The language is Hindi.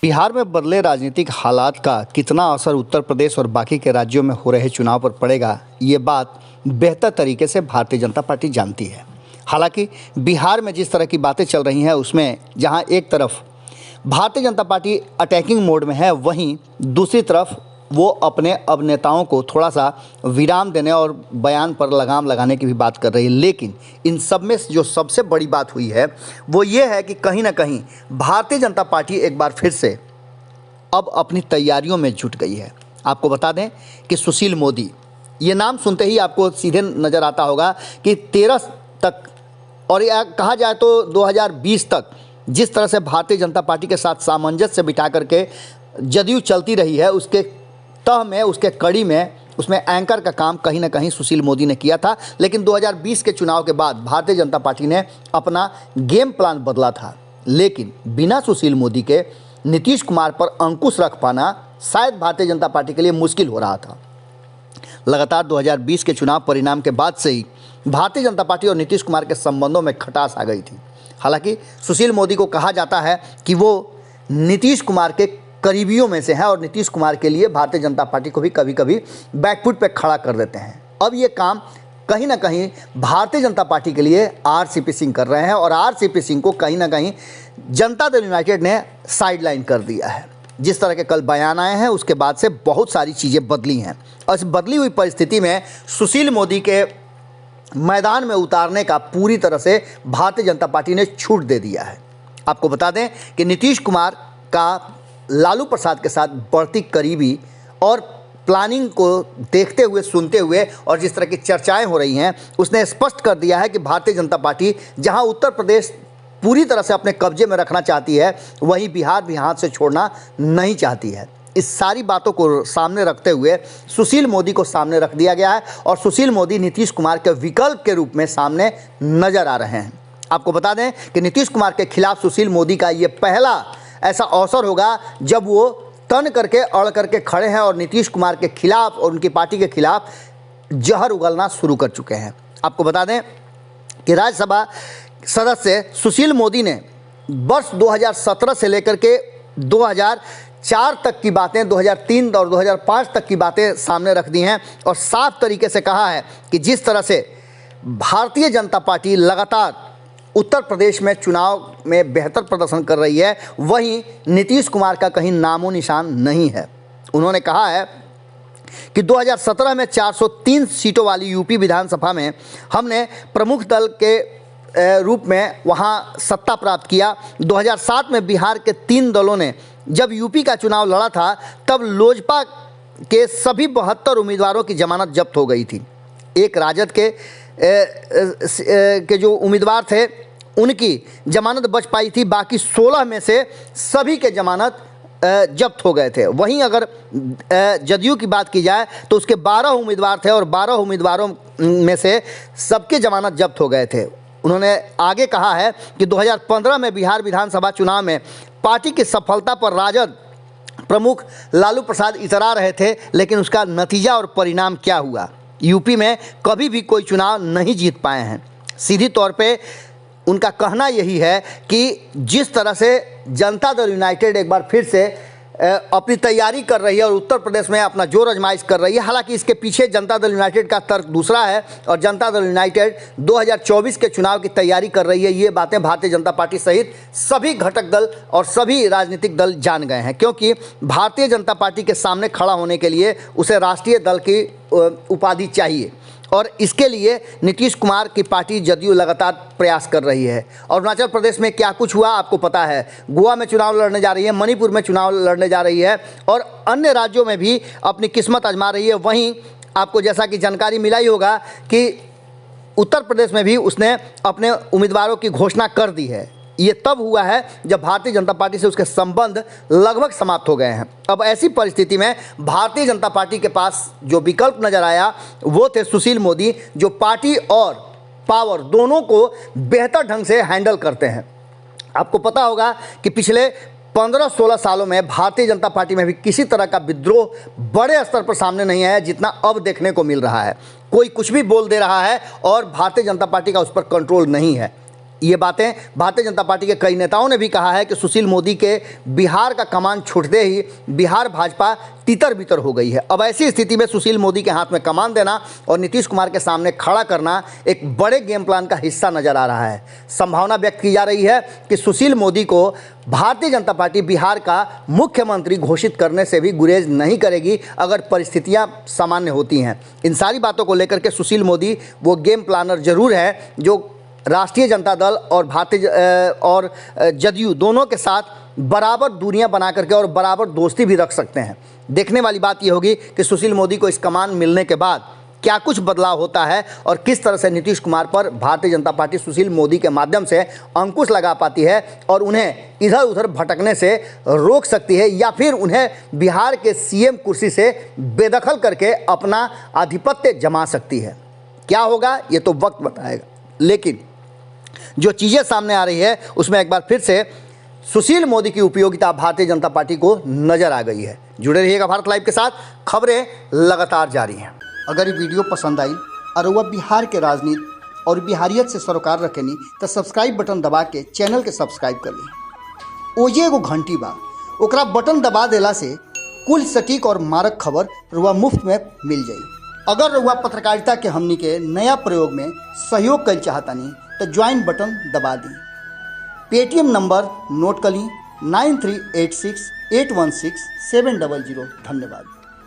बिहार में बदले राजनीतिक हालात का कितना असर उत्तर प्रदेश और बाकी के राज्यों में हो रहे चुनाव पर पड़ेगा, ये बात बेहतर तरीके से भारतीय जनता पार्टी जानती है। हालांकि बिहार में जिस तरह की बातें चल रही हैं उसमें जहां एक तरफ Bharatiya Janata party attacking mode में है, वहीं दूसरी तरफ वो अपने अब नेताओं को थोड़ा सा विराम देने और बयान पर लगाम लगाने की भी बात कर रही है। लेकिन इन सब में जो सबसे बड़ी बात हुई है वो ये है कि कहीं ना कहीं भारतीय जनता पार्टी एक बार फिर से अब अपनी तैयारियों में जुट गई है। आपको बता दें कि सुशील मोदी, ये नाम सुनते ही आपको सीधे नज़र आता होगा कि 13 तक और या कहा जाए तो 2020 तक जिस तरह से भारतीय जनता पार्टी के साथ सामंजस्य बिठा करके जदयू चलती रही है, उसके तह में, उसके कड़ी में, उसमें एंकर का काम कहीं ना कहीं सुशील मोदी ने किया था। लेकिन 2020 के चुनाव के बाद भारतीय जनता पार्टी ने अपना गेम प्लान बदला था। लेकिन बिना सुशील मोदी के नीतीश कुमार पर अंकुश रख पाना शायद भारतीय जनता पार्टी के लिए मुश्किल हो रहा था। लगातार 2020 के चुनाव परिणाम के बाद से ही भारतीय जनता पार्टी और नीतीश कुमार के संबंधों में खटास आ गई थी। हालांकि सुशील मोदी को कहा जाता है कि वो नीतीश कुमार के करीबियों में से हैं और नीतीश कुमार के लिए भारतीय जनता पार्टी को भी कभी कभी बैकफुट पे खड़ा कर देते हैं। अब ये काम कहीं ना कहीं भारतीय जनता पार्टी के लिए आरसीपी सिंह कर रहे हैं और आरसीपी सिंह को कहीं ना कहीं जनता दल यूनाइटेड ने साइडलाइन कर दिया है। जिस तरह के कल बयान आए हैं उसके बाद से बहुत सारी चीज़ें बदली हैं और इस बदली हुई परिस्थिति में सुशील मोदी के मैदान में उतारने का पूरी तरह से भारतीय जनता पार्टी ने छूट दे दिया है। आपको बता दें कि नीतीश कुमार का लालू प्रसाद के साथ बढ़ती करीबी और प्लानिंग को देखते हुए, सुनते हुए और जिस तरह की चर्चाएं हो रही हैं, उसने स्पष्ट कर दिया है कि भारतीय जनता पार्टी जहां उत्तर प्रदेश पूरी तरह से अपने कब्जे में रखना चाहती है, वहीं बिहार भी हाथ से छोड़ना नहीं चाहती है। इस सारी बातों को सामने रखते हुए सुशील मोदी को सामने रख दिया गया है और सुशील मोदी नीतीश कुमार के विकल्प के रूप में सामने नजर आ रहे हैं। आपको बता दें कि नीतीश कुमार के खिलाफ सुशील मोदी का ये पहला ऐसा अवसर होगा जब वो तन करके अड़ करके खड़े हैं और नीतीश कुमार के खिलाफ और उनकी पार्टी के खिलाफ जहर उगलना शुरू कर चुके हैं। आपको बता दें कि राज्यसभा सदस्य सुशील मोदी ने वर्ष 2017 से लेकर के 2004 तक की बातें, 2003 और 2005 तक की बातें सामने रख दी हैं और साफ तरीके से कहा है कि जिस तरह से भारतीय जनता पार्टी लगातार उत्तर प्रदेश में चुनाव में बेहतर प्रदर्शन कर रही है, वहीं नीतीश कुमार का कहीं नामो निशान नहीं है। उन्होंने कहा है कि 2017 में 403 सीटों वाली यूपी विधानसभा में हमने प्रमुख दल के रूप में वहां सत्ता प्राप्त किया। 2007 में बिहार के 3 दलों ने जब यूपी का चुनाव लड़ा था तब लोजपा के सभी 72 उम्मीदवारों की जमानत जब्त हो गई थी। एक राजद के जो उम्मीदवार थे उनकी जमानत बच पाई थी, बाकी 16 में से सभी के जमानत जब्त हो गए थे। वहीं अगर जदयू की बात की जाए तो उसके 12 उम्मीदवार थे और 12 उम्मीदवारों में से सबके जमानत जब्त हो गए थे। उन्होंने आगे कहा है कि 2015 में बिहार विधानसभा चुनाव में पार्टी की सफलता पर राजद प्रमुख लालू प्रसाद इतरा रहे थे, लेकिन उसका नतीजा और परिणाम क्या हुआ? यूपी में कभी भी कोई चुनाव नहीं जीत पाए हैं। सीधी तौर पे उनका कहना यही है कि जिस तरह से जनता दल यूनाइटेड एक बार फिर से अपनी तैयारी कर रही है और उत्तर प्रदेश में अपना जोर आजमाइश कर रही है, हालांकि इसके पीछे जनता दल यूनाइटेड का तर्क दूसरा है और जनता दल यूनाइटेड 2024 के चुनाव की तैयारी कर रही है। ये बातें भारतीय जनता पार्टी सहित सभी घटक दल और सभी राजनीतिक दल जान गए हैं, क्योंकि भारतीय जनता पार्टी के सामने खड़ा होने के लिए उसे राष्ट्रीय दल की उपाधि चाहिए और इसके लिए नीतीश कुमार की पार्टी जदयू लगातार प्रयास कर रही है। और अरुणाचल प्रदेश में क्या कुछ हुआ आपको पता है, गोवा में चुनाव लड़ने जा रही है, मणिपुर में चुनाव लड़ने जा रही है और अन्य राज्यों में भी अपनी किस्मत आजमा रही है। वहीं आपको जैसा कि जानकारी मिला ही होगा कि उत्तर प्रदेश में भी उसने अपने उम्मीदवारों की घोषणा कर दी है। ये तब हुआ है जब भारतीय जनता पार्टी से उसके संबंध लगभग समाप्त हो गए हैं। अब ऐसी परिस्थिति में भारतीय जनता पार्टी के पास जो विकल्प नजर आया वो थे सुशील मोदी, जो पार्टी और पावर दोनों को बेहतर ढंग से हैंडल करते हैं। आपको पता होगा कि पिछले 15-16 सालों में भारतीय जनता पार्टी में भी किसी तरह का विद्रोह बड़े स्तर पर सामने नहीं आया जितना अब देखने को मिल रहा है। कोई कुछ भी बोल दे रहा है और भारतीय जनता पार्टी का उस पर कंट्रोल नहीं है। ये बातें भारतीय जनता पार्टी के कई नेताओं ने भी कहा है कि सुशील मोदी के बिहार का कमान छूटते ही बिहार भाजपा तितर बितर हो गई है। अब ऐसी स्थिति में सुशील मोदी के हाथ में कमान देना और नीतीश कुमार के सामने खड़ा करना एक बड़े गेम प्लान का हिस्सा नजर आ रहा है। संभावना व्यक्त की जा रही है कि सुशील मोदी को भारतीय जनता पार्टी बिहार का मुख्यमंत्री घोषित करने से भी गुरेज नहीं करेगी अगर परिस्थितियां सामान्य होती हैं। इन सारी बातों को लेकर के सुशील मोदी वो गेम प्लानर जरूर है जो राष्ट्रीय जनता दल और जदयू दोनों के साथ बराबर दूरियां बना करके और बराबर दोस्ती भी रख सकते हैं। देखने वाली बात यह होगी कि सुशील मोदी को इस कमान मिलने के बाद क्या कुछ बदलाव होता है और किस तरह से नीतीश कुमार पर भारतीय जनता पार्टी सुशील मोदी के माध्यम से अंकुश लगा पाती है और उन्हें इधर उधर भटकने से रोक सकती है या फिर उन्हें बिहार के सीएम कुर्सी से बेदखल करके अपना आधिपत्य जमा सकती है। क्या होगा ये तो वक्त बताएगा, लेकिन जो चीज़ें सामने आ रही है उसमें एक बार फिर से सुशील मोदी की उपयोगिता भारतीय जनता पार्टी को नजर आ गई है। जुड़े रहिएगा भारत लाइव के साथ, खबरें लगातार जारी हैं। अगर ये वीडियो पसंद आई और वह बिहार के राजनीति और बिहारियत से सरोकार रखेनी तो सब्सक्राइब बटन दबा के चैनल के सब्सक्राइब कर ली। ओजे एगो घंटी बा, ओकरा बटन दबा देला से कुल सटीक और मारक खबर रुआ मुफ्त में मिल जाई। अगर रुआ पत्रकारिता के हमनी के नया प्रयोग में सहयोग कर चाहतानी तो ज्वाइन बटन दबा दी। पेटीएम नंबर नोट कर ली 9386816700। धन्यवाद।